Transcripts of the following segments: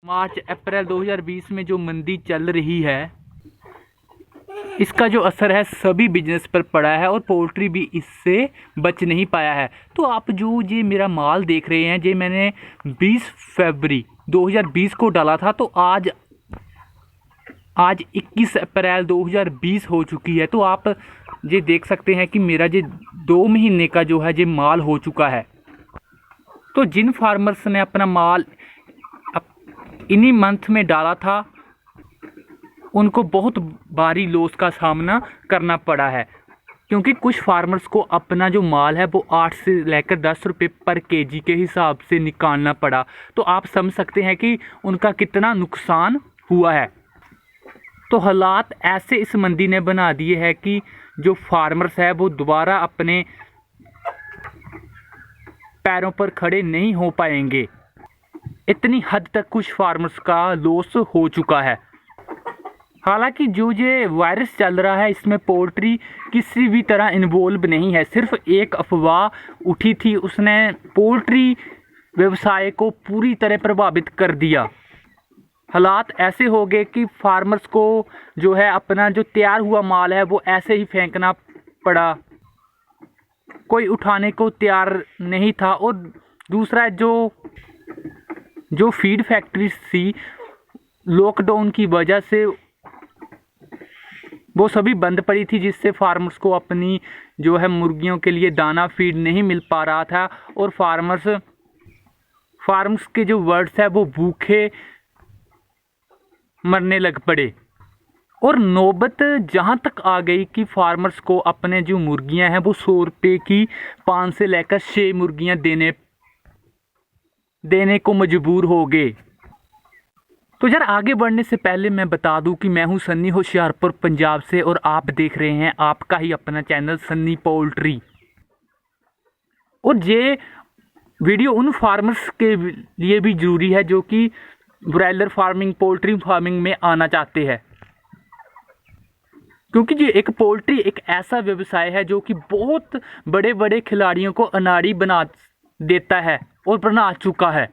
मार्च अप्रैल 2020 में जो मंदी चल रही है, इसका जो असर है सभी बिजनेस पर पड़ा है और पोल्ट्री भी इससे बच नहीं पाया है। तो आप जो ये मेरा माल देख रहे हैं, ये मैंने 20 फरवरी 2020 को डाला था, तो आज 21 अप्रैल 2020 हो चुकी है। तो आप ये देख सकते हैं कि मेरा ये 2 महीने का जो है ये माल हो चुका है। तो जिन फार्मर्स ने अपना माल इन्हीं मंथ में डाला था, उनको बहुत भारी लॉस का सामना करना पड़ा है, क्योंकि कुछ फार्मर्स को अपना जो माल है वो 8 से लेकर 10 रुपये पर केजी के हिसाब से निकालना पड़ा। तो आप समझ सकते हैं कि उनका कितना नुकसान हुआ है। तो हालात ऐसे इस मंदी ने बना दिए हैं कि जो फार्मर्स है वो दोबारा अपने पैरों पर खड़े नहीं हो पाएंगे। इतनी हद तक कुछ फार्मर्स का लॉस हो चुका है। हालांकि जो ये वायरस चल रहा है, इसमें पोल्ट्री किसी भी तरह इन्वॉल्व नहीं है। सिर्फ एक अफवाह उठी थी, उसने पोल्ट्री व्यवसाय को पूरी तरह प्रभावित कर दिया। हालात ऐसे हो गए कि फार्मर्स को जो है अपना जो तैयार हुआ माल है वो ऐसे ही फेंकना पड़ा, कोई उठाने को तैयार नहीं था। और दूसरा, जो फीड फैक्ट्रीज थी, लॉकडाउन की वजह से वो सभी बंद पड़ी थी, जिससे फार्मर्स को अपनी जो है मुर्गियों के लिए दाना फीड नहीं मिल पा रहा था और फार्मर्स के जो वर्ड्स है वो भूखे मरने लग पड़े। और नौबत जहां तक आ गई कि फार्मर्स को अपने जो मुर्गियां हैं वो 100 रुपये की 5 से लेकर 6 मुर्गियां देने को मजबूर हो गए। तो यार, आगे बढ़ने से पहले मैं बता दूं कि मैं हूं सन्नी होशियारपुर पंजाब से, और आप देख रहे हैं आपका ही अपना चैनल सन्नी पोल्ट्री। और ये वीडियो उन फार्मर्स के लिए भी जरूरी है जो कि ब्रॉयलर फार्मिंग, पोल्ट्री फार्मिंग में आना चाहते हैं, क्योंकि ये एक पोल्ट्री एक ऐसा व्यवसाय है जो कि बहुत बड़े बड़े खिलाड़ियों को अनाड़ी बना देता है और बना चुका है,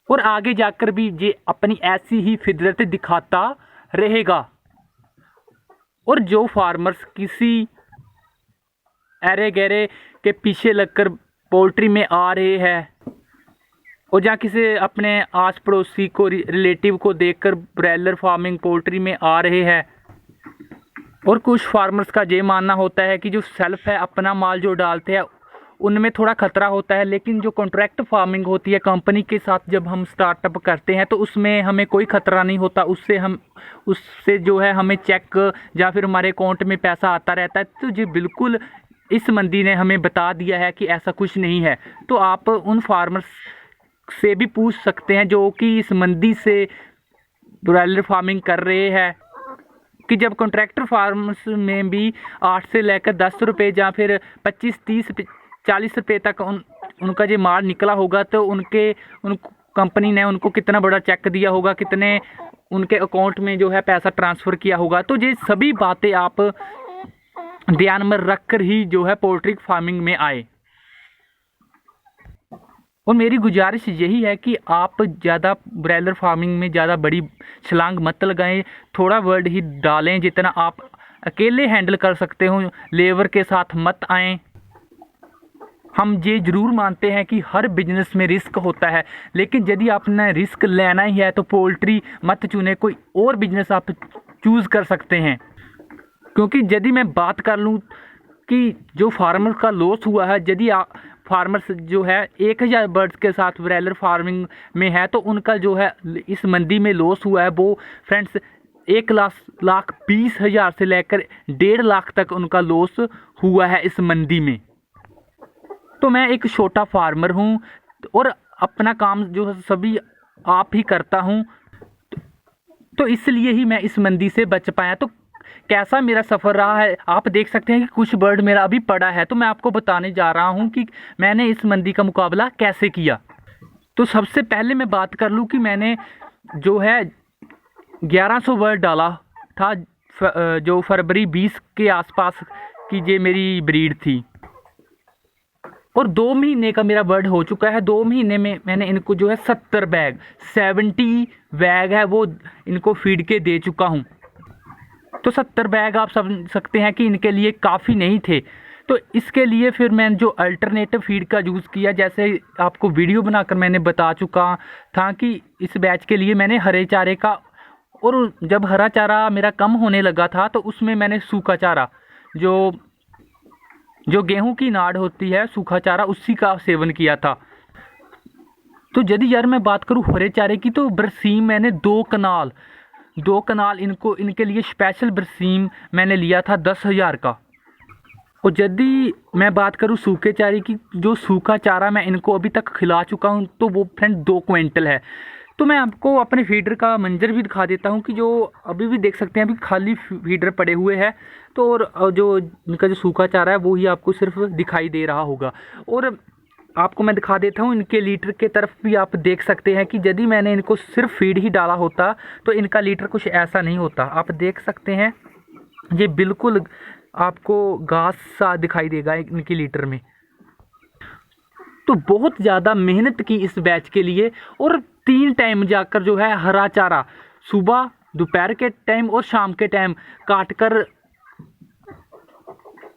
और आगे जाकर भी ये अपनी ऐसी ही फितरत दिखाता रहेगा। और जो फार्मर्स किसी अरे गहरे के पीछे लगकर पोल्ट्री में आ रहे हैं, और या किसी अपने आस पड़ोसी को, रिलेटिव को देखकर ब्रॉयलर फार्मिंग पोल्ट्री में आ रहे हैं, और कुछ फार्मर्स का ये मानना होता है कि जो सेल्फ है अपना माल जो डालते हैं उनमें थोड़ा खतरा होता है, लेकिन जो कॉन्ट्रैक्ट फार्मिंग होती है कंपनी के साथ, जब हम स्टार्टअप करते हैं तो उसमें हमें कोई खतरा नहीं होता। उससे जो है हमें चेक या फिर हमारे अकाउंट में पैसा आता रहता है। तो जी बिल्कुल इस मंदी ने हमें बता दिया है कि ऐसा कुछ नहीं है। तो आप उन फार्मर्स से भी पूछ सकते हैं जो कि इस मंदी से ब्रॉयलर फार्मिंग कर रहे हैं, कि जब कॉन्ट्रैक्टर फार्म्स में भी 8 से लेकर 10 रुपये या फिर 25, 30, 40 रुपये तक उनका जो माल निकला होगा, तो उन कंपनी ने उनको कितना बड़ा चेक दिया होगा, कितने उनके अकाउंट में जो है पैसा ट्रांसफ़र किया होगा। तो ये सभी बातें आप ध्यान में रख कर ही जो है पोल्ट्री फार्मिंग में आए। और मेरी गुजारिश यही है कि आप ज़्यादा ब्रॉयलर फार्मिंग में ज़्यादा बड़ी छलांग मत लगाएं, थोड़ा वर्ड ही डालें जितना आप अकेले हैंडल कर सकते हो, लेबर के साथ मत आएं। हम ये ज़रूर मानते हैं कि हर बिजनेस में रिस्क होता है, लेकिन यदि आपने रिस्क लेना ही है तो पोल्ट्री मत चुने, कोई और बिजनेस आप चूज़ कर सकते हैं। क्योंकि यदि मैं बात कर लूँ कि जो फार्मर का लॉस हुआ है, यदि फार्मर्स जो है 1000 बर्ड्स के साथ ब्रॉयलर फार्मिंग में है, तो उनका जो है इस मंदी में लॉस हुआ है वो फ्रेंड्स 1,20,000 से लेकर 1.5 लाख तक उनका लॉस हुआ है इस मंदी में। तो मैं एक छोटा फार्मर हूँ और अपना काम जो है सभी आप ही करता हूँ, तो इसलिए ही मैं इस मंदी से बच पाया। तो कैसा मेरा सफ़र रहा है आप देख सकते हैं कि कुछ बर्ड मेरा अभी पड़ा है, तो मैं आपको बताने जा रहा हूं कि मैंने इस मंदी का मुकाबला कैसे किया। तो सबसे पहले मैं बात कर लूं कि मैंने जो है 1100 बर्ड डाला था, जो फरवरी 20 के आसपास की ये मेरी ब्रीड थी। और 2 महीने का मेरा बर्ड हो चुका है। 2 महीने में मैंने इनको जो है 70 बैग है वो इनको फीड के दे चुका हूँ। तो 70 बैग आप समझ सकते हैं कि इनके लिए काफ़ी नहीं थे। तो इसके लिए फिर मैंने जो अल्टरनेटिव फीड का यूज़ किया, जैसे आपको वीडियो बनाकर मैंने बता चुका था कि इस बैच के लिए मैंने हरे चारे का, और जब हरा चारा मेरा कम होने लगा था तो उसमें मैंने सूखा चारा, जो गेहूं की नाड़ होती है, सूखा चारा, उसी का सेवन किया था। तो यदि यार मैं बात करूं हरे चारे की, तो बरसीम मैंने 2 कनाल इनके लिए स्पेशल बरसीम मैंने लिया था 10,000 का। और यदि मैं बात करूं सूखे चारे की, जो सूखा चारा मैं इनको अभी तक खिला चुका हूं तो वो फ्रेंड 2 क्विंटल है। तो मैं आपको अपने फीडर का मंजर भी दिखा देता हूं कि जो अभी भी देख सकते हैं अभी खाली फीडर पड़े हुए हैं। तो और जो इनका जो सूखा चारा है वो ही आपको सिर्फ दिखाई दे रहा होगा। और आपको मैं दिखा देता हूं इनके लीटर के तरफ भी, आप देख सकते हैं कि यदि मैंने इनको सिर्फ फीड ही डाला होता तो इनका लीटर कुछ ऐसा नहीं होता। आप देख सकते हैं ये बिल्कुल आपको घास सा दिखाई देगा इनके लीटर में। तो बहुत ज़्यादा मेहनत की इस बैच के लिए, और 3 टाइम जाकर जो है हरा चारा सुबह, दोपहर के टाइम और शाम के टाइम काट कर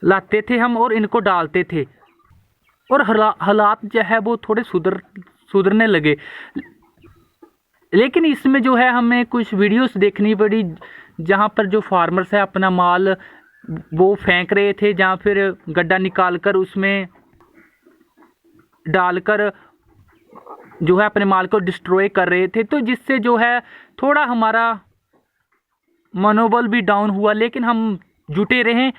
लाते थे हम और इनको डालते थे। और हालात जो है वो थोड़े सुधरने लगे। लेकिन इसमें जो है हमें कुछ वीडियोस देखनी पड़ी जहाँ पर जो फार्मर्स है अपना माल वो फेंक रहे थे, जहाँ फिर गड्ढा निकाल कर उसमें डालकर जो है अपने माल को डिस्ट्रॉय कर रहे थे। तो जिससे जो है थोड़ा हमारा मनोबल भी डाउन हुआ, लेकिन हम जुटे रहे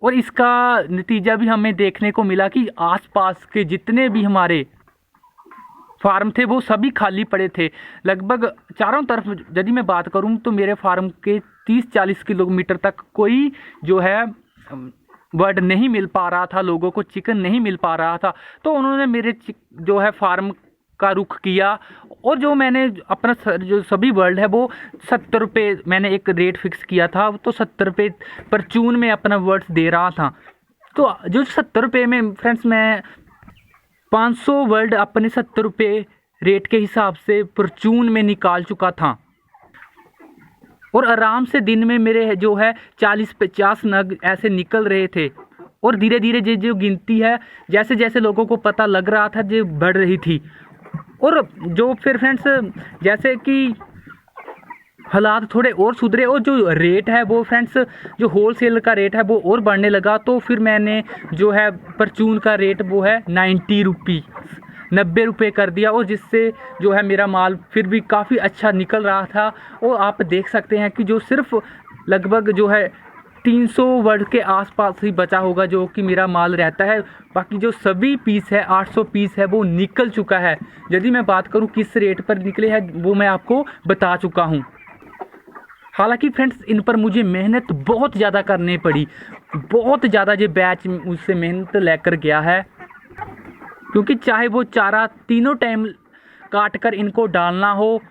और इसका नतीजा भी हमें देखने को मिला कि आसपास के जितने भी हमारे फार्म थे वो सभी खाली पड़े थे। लगभग चारों तरफ यदि मैं बात करूं तो मेरे फार्म के 30-40 किलोमीटर तक कोई जो है बर्ड नहीं मिल पा रहा था, लोगों को चिकन नहीं मिल पा रहा था। तो उन्होंने मेरे जो है फार्म का रुख किया, और जो मैंने अपना जो सभी बर्ड है वो 70 रुपये मैंने एक रेट फिक्स किया था, तो 70 रुपये परचून में अपना बर्ड्स दे रहा था। तो जो 70 रुपये में फ्रेंड्स मैं 500 वर्ड अपने 70 रुपये रेट के हिसाब से परचून में निकाल चुका था। और आराम से दिन में मेरे जो है 40-50 नग ऐसे निकल रहे थे। और धीरे धीरे जो गिनती है जैसे जैसे लोगों को पता लग रहा था जो बढ़ रही थी। और जो फिर फ्रेंड्स जैसे कि हालात थोड़े और सुधरे और जो रेट है वो फ्रेंड्स जो होलसेल का रेट है वो और बढ़ने लगा, तो फिर मैंने जो है परचून का रेट वो है 90 रुपये कर दिया। और जिससे जो है मेरा माल फिर भी काफ़ी अच्छा निकल रहा था। और आप देख सकते हैं कि जो सिर्फ लगभग जो है 300 वर्ड के आसपास ही बचा होगा जो कि मेरा माल रहता है। बाकी जो सभी पीस है 800 पीस है वो निकल चुका है। यदि मैं बात करूं किस रेट पर निकले हैं वो मैं आपको बता चुका हूं। हालांकि फ्रेंड्स इन पर मुझे मेहनत बहुत ज़्यादा करनी पड़ी, बहुत ज़्यादा। ये बैच मुझसे मेहनत लेकर गया है, क्योंकि चाहे वो चारा तीनों टाइम काट कर इनको डालना हो।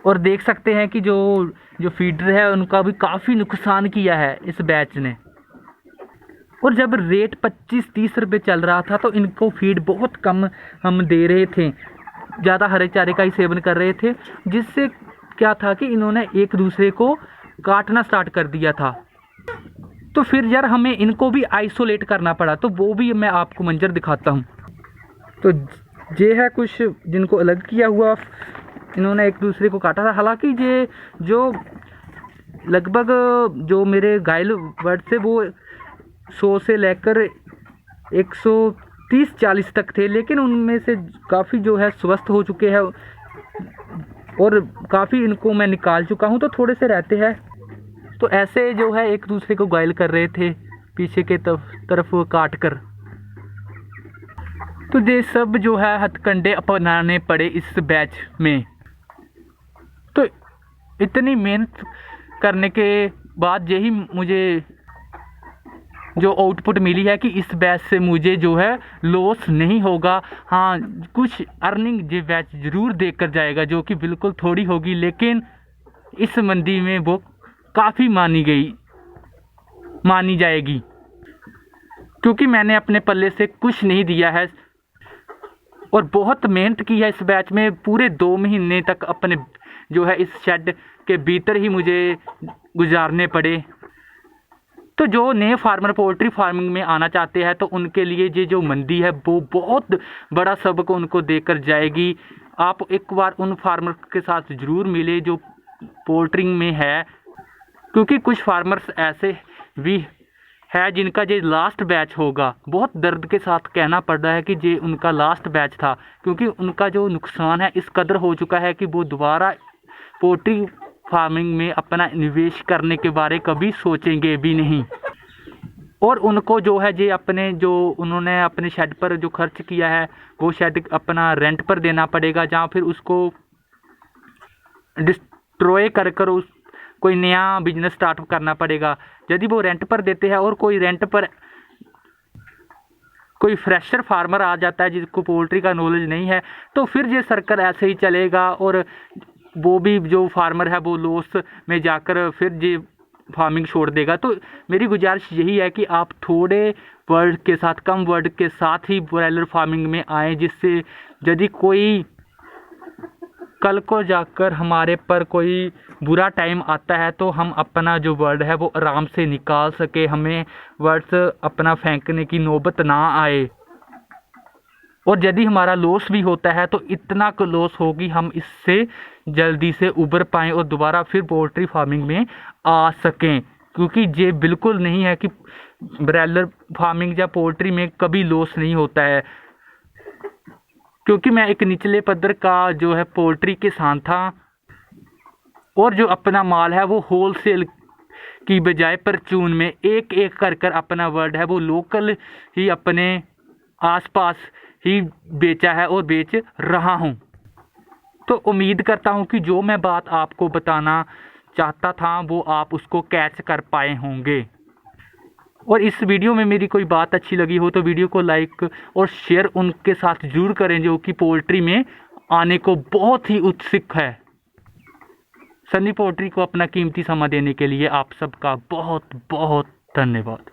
और देख सकते हैं कि जो फीडर है उनका भी काफ़ी नुकसान किया है इस बैच ने। और जब रेट 25-30 रुपये चल रहा था तो इनको फीड बहुत कम हम दे रहे थे, ज़्यादा हरे चारे का ही सेवन कर रहे थे, जिससे क्या था कि इन्होंने एक दूसरे को काटना स्टार्ट कर दिया था। तो फिर यार हमें इनको भी आइसोलेट करना पड़ा, तो वो भी मैं आपको मंजर दिखाता हूँ। तो ये है कुछ जिनको अलग किया हुआ, इन्होंने एक दूसरे को काटा था। हालांकि ये जो लगभग जो मेरे घायल बर्ड थे वो 100 से लेकर 130-40 तक थे, लेकिन उनमें से काफ़ी जो है स्वस्थ हो चुके हैं और काफ़ी इनको मैं निकाल चुका हूँ। तो थोड़े से रहते हैं, तो ऐसे जो है एक दूसरे को घायल कर रहे थे पीछे के तरफ काट कर। तो ये सब जो है हथकंडे अपनाने पड़े इस बैच में। तो इतनी मेहनत करने के बाद यही मुझे जो आउटपुट मिली है कि इस बैच से मुझे जो है लॉस नहीं होगा। हाँ, कुछ अर्निंग ये बैच ज़रूर देकर जाएगा, जो कि बिल्कुल थोड़ी होगी, लेकिन इस मंदी में वो काफ़ी मानी जाएगी। क्योंकि मैंने अपने पल्ले से कुछ नहीं दिया है और बहुत मेहनत की है इस बैच में। पूरे 2 महीने तक अपने जो है इस शेड के भीतर ही मुझे गुजारने पड़े। तो जो नए फार्मर पोल्ट्री फार्मिंग में आना चाहते हैं तो उनके लिए ये जो मंदी है वो बहुत बड़ा सबक उनको देकर जाएगी। आप एक बार उन फार्मर के साथ ज़रूर मिले जो पोल्ट्री में है, क्योंकि कुछ फार्मर्स ऐसे भी है जिनका ये लास्ट बैच होगा। बहुत दर्द के साथ कहना पड़ रहा है कि ये उनका लास्ट बैच था, क्योंकि उनका जो नुकसान है इस कदर हो चुका है कि वो दोबारा पोल्ट्री फार्मिंग में अपना निवेश करने के बारे कभी सोचेंगे भी नहीं। और उनको जो है ये अपने जो उन्होंने अपने शेड पर जो खर्च किया है वो शेड अपना रेंट पर देना पड़ेगा, जहाँ फिर उसको डिस्ट्रॉय कर उस कोई नया बिजनेस स्टार्ट करना पड़ेगा। यदि वो रेंट पर देते हैं और कोई रेंट पर कोई फ्रेशर फार्मर आ जाता है जिसको पोल्ट्री का नॉलेज नहीं है, तो फिर ये सर्कल ऐसे ही चलेगा और वो भी जो फार्मर है वो लॉस में जाकर फिर ये फार्मिंग छोड़ देगा। तो मेरी गुजारिश यही है कि आप थोड़े वर्ड के साथ, कम वर्ड के साथ ही ब्रॉयलर फार्मिंग में आएँ, जिससे यदि कोई कल को जाकर हमारे पर कोई बुरा टाइम आता है तो हम अपना जो वर्ड है वो आराम से निकाल सके, हमें वर्ड्स अपना फेंकने की नौबत ना आए। और यदि हमारा लॉस भी होता है तो इतना लॉस होगी हम इससे जल्दी से उबर पाएँ और दोबारा फिर पोल्ट्री फार्मिंग में आ सकें। क्योंकि ये बिल्कुल नहीं है कि ब्रॉयलर फार्मिंग या पोल्ट्री में कभी लॉस नहीं होता है, क्योंकि मैं एक निचले पद्धर का जो है पोल्ट्री किसान था और जो अपना माल है वो होलसेल की बजाय परचून में एक एक कर अपना वर्ड है वो लोकल ही अपने आसपास ही बेचा है और बेच रहा हूँ। तो उम्मीद करता हूँ कि जो मैं बात आपको बताना चाहता था वो आप उसको कैच कर पाए होंगे। और इस वीडियो में मेरी कोई बात अच्छी लगी हो तो वीडियो को लाइक और शेयर उनके साथ जरूर करें जो कि पोल्ट्री में आने को बहुत ही उत्सुक है। सनी पोल्ट्री को अपना कीमती समय देने के लिए आप सबका बहुत बहुत धन्यवाद।